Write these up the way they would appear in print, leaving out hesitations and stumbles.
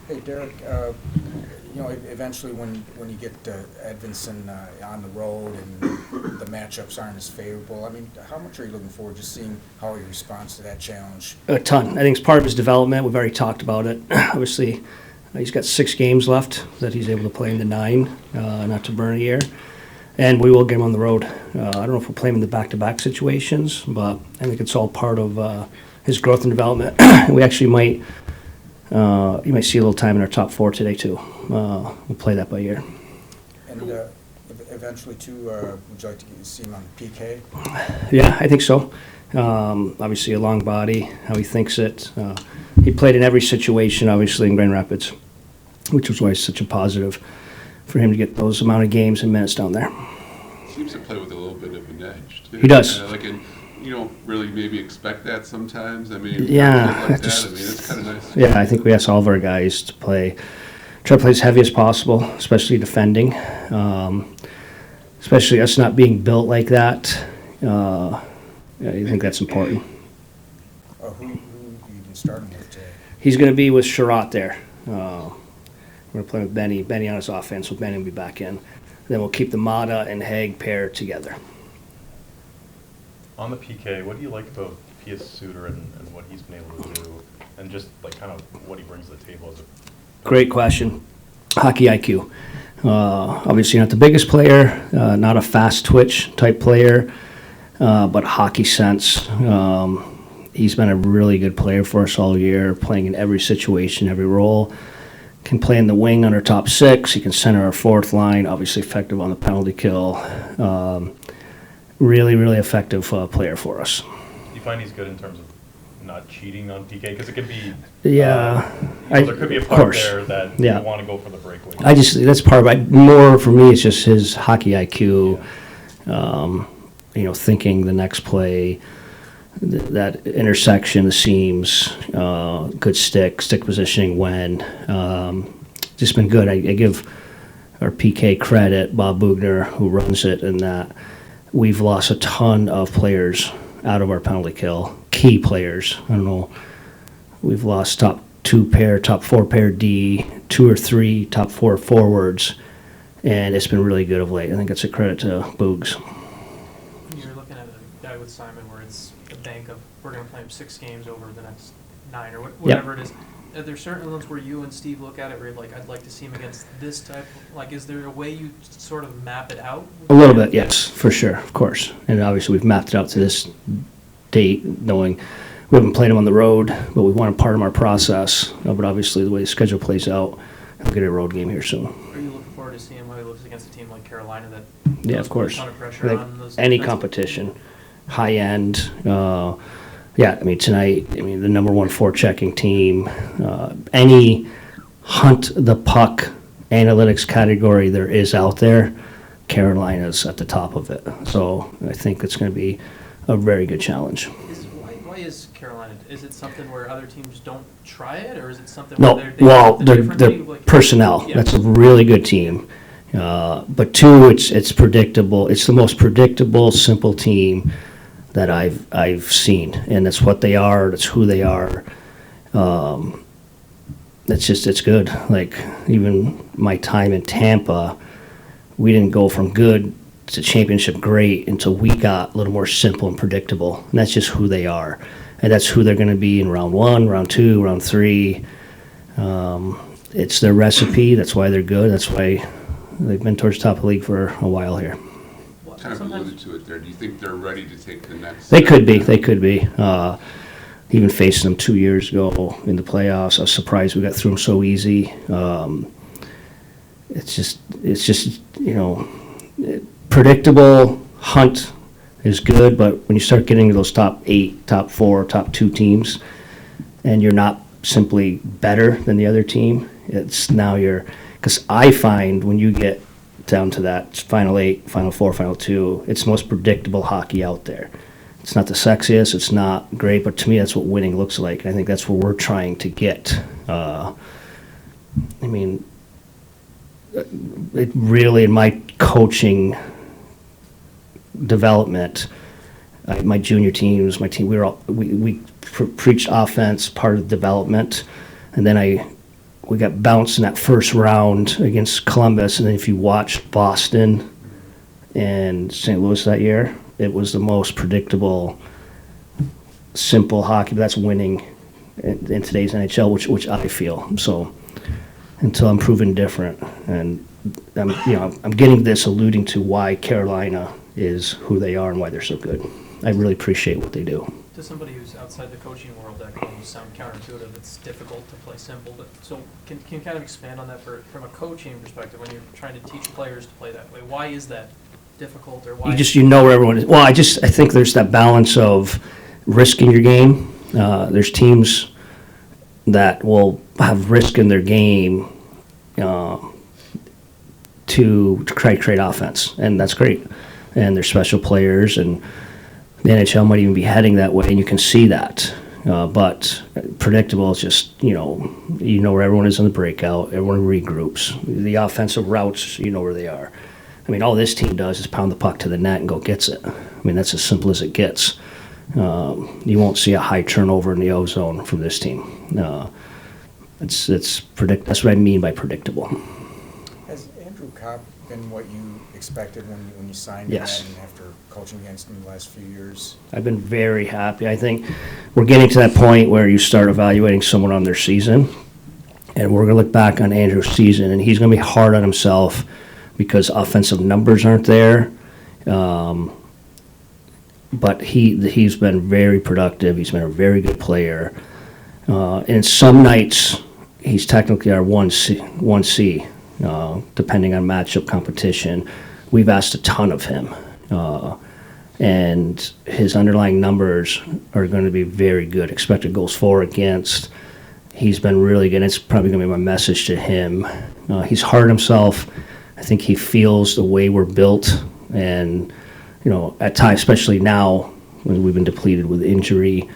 Hey, Derek, eventually when you get Edvinson on the road and the matchups aren't as favorable, I mean, how much are you looking forward to seeing how he responds to that challenge? A ton. I think it's part of his development. We've already talked about it. Obviously, he's got 6 games left that he's able to play in the 9, not to burn a year. And we will get him on the road. I don't know if we'll play him in the back-to-back situations, but I think it's all part of his growth and development. We actually might, you might see a little time in our top 4 today too. We'll play that by ear. And eventually, too, would you like to see him on PK? Yeah, I think so. Obviously, a long body, how he thinks it. He played in every situation, obviously, in Grand Rapids, which was why it's such a positive for him to get those amount of games and minutes down there. Seems to play with a little bit of an edge, too. He does. You don't really maybe expect that sometimes. I mean, yeah, like that. I mean, it's kind of nice. Yeah, I think we ask all of our guys to try to play as heavy as possible, especially defending. Especially us not being built like that. I think that's important. Who you been starting with today? He's going to be with Sherratt there. We're going to play with Benny on his offense, so Benny will be back in. Then we'll keep the Mata and Haig pair together. On the PK, what do you like about Pius Suter and what he's been able to do, and just like kind of what he brings to the table as a Great question. Hockey IQ. Obviously not the biggest player, not a fast twitch type player, but hockey sense. He's been a really good player for us all year, playing in every situation, every role. Can play in the wing on our top 6. He can center our 4th line, obviously effective on the penalty kill. Really, really effective player for us. Do you find he's good in terms of not cheating on PK? Because it could be, yeah, there could be a part there that you want to go for the breakaway. That's part of it. More for me, it's just his hockey IQ. Thinking the next play, that intersection, the seams, good stick positioning when. Just been good. I give our PK credit, Bob Bugner, who runs it, and that we've lost a ton of players out of our penalty kill, key players. I don't know, we've lost top 4 pair D, 2 or 3 top 4 forwards, and it's been really good of late. I think it's a credit to Boogs. You're looking at a guy with Simon where it's a bank of, we're going to play him 6 games over the next 9 or whatever it is. Are there certain ones where you and Steve look at it where you're like, I'd like to see him against this type? Is there a way you sort of map it out? A little bit, yes, for sure, of course. And obviously we've mapped it out to this date, knowing we haven't played him on the road, but we want to part of our process. But obviously the way the schedule plays out, we'll get a road game here soon. Are you looking forward to seeing how he looks against a team like Carolina that of course. Put a ton of pressure on those any defensive competition, high end. Tonight, the number 1 forechecking team, any hunt the puck analytics category there is out there, Carolina's at the top of it. So I think it's going to be a very good challenge. Why is Carolina? Is it something where other teams don't try it, or is it something No, where they're personnel. Yeah. That's a really good team. But 2, it's predictable. It's the most predictable, simple team that I've seen, and that's what they are. That's who they are. It's good. Like even my time in Tampa, we didn't go from good to championship great until we got a little more simple and predictable. And that's just who they are, and that's who they're going to be in round 1, round 2, round 3. It's their recipe. That's why they're good. That's why they've been towards the top of the league for a while here. Kind of alluded to it there. Do you think they're ready to take the next step? They could be. Even facing them 2 years ago in the playoffs, I was surprised we got through them so easy. It's just predictable. Hunt is good, but when you start getting to those top 8, top 4, top 2 teams, and you're not simply better than the other team, it's now because I find when you get down to that final 8, final 4, final 2, it's the most predictable hockey out there. It's not the sexiest, it's not great, but to me that's what winning looks like. I think that's where we're trying to get. It really, in my coaching development, my junior teams, my team, we preached offense, part of development, and then I we got bounced in that first round against Columbus, and then if you watched Boston and St. Louis that year, it was the most predictable, simple hockey. But that's winning in today's NHL, which I feel. So until I'm proven different, and I'm getting this alluding to why Carolina is who they are and why they're so good. I really appreciate what they do. To somebody who's outside the coaching world, that can almost sound counterintuitive. It's difficult to play simple, but so can you kind of expand on that from a coaching perspective when you're trying to teach players to play that way? Why is that difficult, or why? You know where everyone is. Well, I think there's that balance of risking your game. There's teams that will have risk in their game to try to create offense, and that's great. And they're special players, and the NHL might even be heading that way, and you can see that. But predictable is just, you know where everyone is in the breakout, everyone regroups. The offensive routes, you know where they are. I mean, all this team does is pound the puck to the net and go gets it. I mean, that's as simple as it gets. You won't see a high turnover in the O zone from this team. That's what I mean by predictable. Has Andrew Kopp been what you expected when you signed Yes. him and after coaching against him the last few years? I've been very happy. I think we're getting to that point where you start evaluating someone on their season, and we're going to look back on Andrew's season, and he's going to be hard on himself because offensive numbers aren't there. But he's been very productive. He's been a very good player. And some nights, he's technically our 1C, depending on matchup competition. We've asked a ton of him. And his underlying numbers are going to be very good. Expected goals for, against. He's been really good. It's probably going to be my message to him. He's hard on himself. I think he feels the way we're built. And, at times, especially now when we've been depleted with injury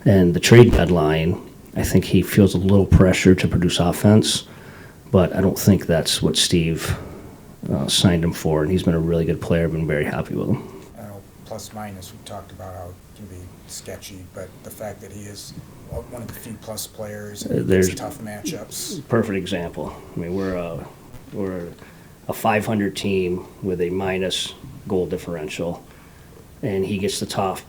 and the trade deadline, I think he feels a little pressure to produce offense. But I don't think that's what Steve signed him for. And he's been a really good player. I've been very happy with him. I know plus minus, we talked about how it can be sketchy, but the fact that he is one of the few plus players and There's there's tough matchups. Perfect example. I mean, we're a 500 team with a minus goal differential, and he gets the top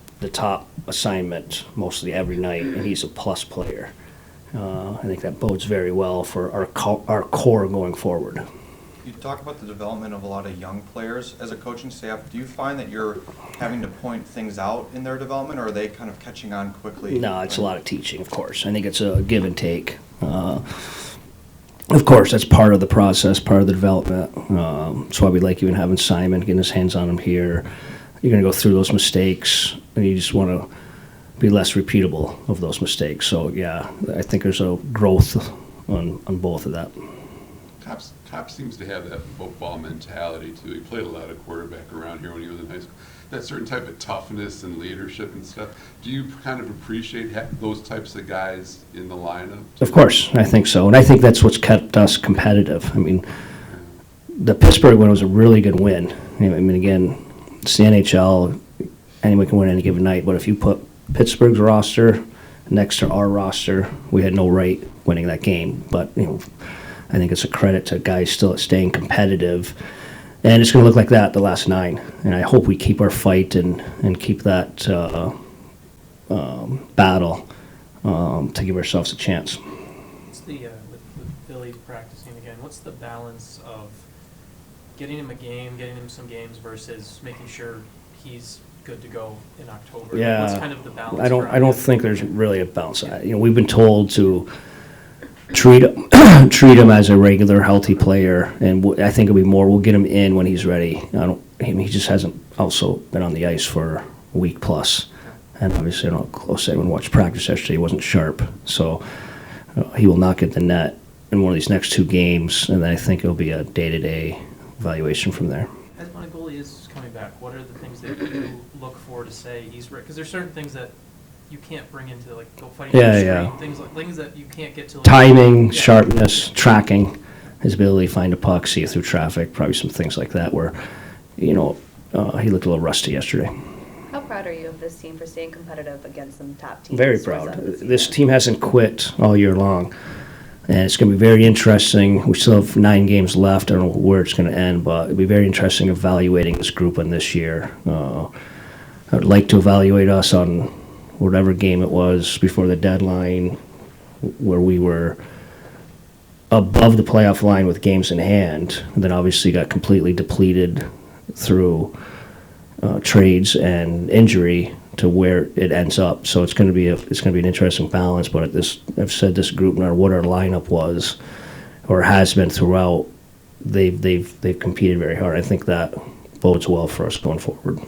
assignment mostly every night, and he's a plus player. I think that bodes very well for our core going forward. You talk about the development of a lot of young players as a coaching staff. Do you find that you're having to point things out in their development, or are they kind of catching on quickly? No, it's a lot of teaching, of course. I think it's a give and take. Of course, that's part of the process, part of the development. That's why we like even having Simon, getting his hands on him here. You're going to go through those mistakes, and you just want to be less repeatable of those mistakes. So, yeah, I think there's a growth on both of that. Copp seems to have that football mentality, too. He played a lot of quarterback around here when he was in high school. That certain type of toughness and leadership and stuff. Do you kind of appreciate those types of guys in the lineup? Of course, I think so. And I think that's what's kept us competitive. I mean, the Pittsburgh one was a really good win. I mean, again, it's the NHL. Anyone can win any given night. But if you put Pittsburgh's roster next to our roster, we had no right winning that game. But, I think it's a credit to guys still staying competitive. And it's going to look like that the last 9. And I hope we keep our fight and keep that battle to give ourselves a chance. What's with Billy practicing again, what's the balance of getting him some games versus making sure he's good to go in October? Yeah. What's kind of the balance? I don't think there's really a balance. We've been told to treat him as a regular, healthy player, and I think it'll be more. We'll get him in when he's ready. He just hasn't also been on the ice for a week plus, and obviously, I don't know how close anyone watched practice yesterday. He wasn't sharp, so he will not get the net in one of these next 2 games, and then I think it'll be a day-to-day evaluation from there. As when a goalie is coming back, what are the things that you look for to say he's ready? Because there's certain things that you can't bring into, like, go fighting on the street, things that you can't get to. Like, timing, sharpness, tracking, his ability to find a puck, see it through traffic, probably some things like that where, he looked a little rusty yesterday. How proud are you of this team for staying competitive against some top teams? Very proud. This team hasn't quit all year long. And it's going to be very interesting. We still have 9 games left. I don't know where it's going to end, but it'll be very interesting evaluating this group on this year. I would like to evaluate us on whatever game it was before the deadline where we were above the playoff line with games in hand, and then obviously got completely depleted through trades and injury to where it ends up. So it's going to be an interesting balance. But I've said this group, no matter what our lineup was or has been throughout, they've competed very hard. I think that bodes well for us going forward.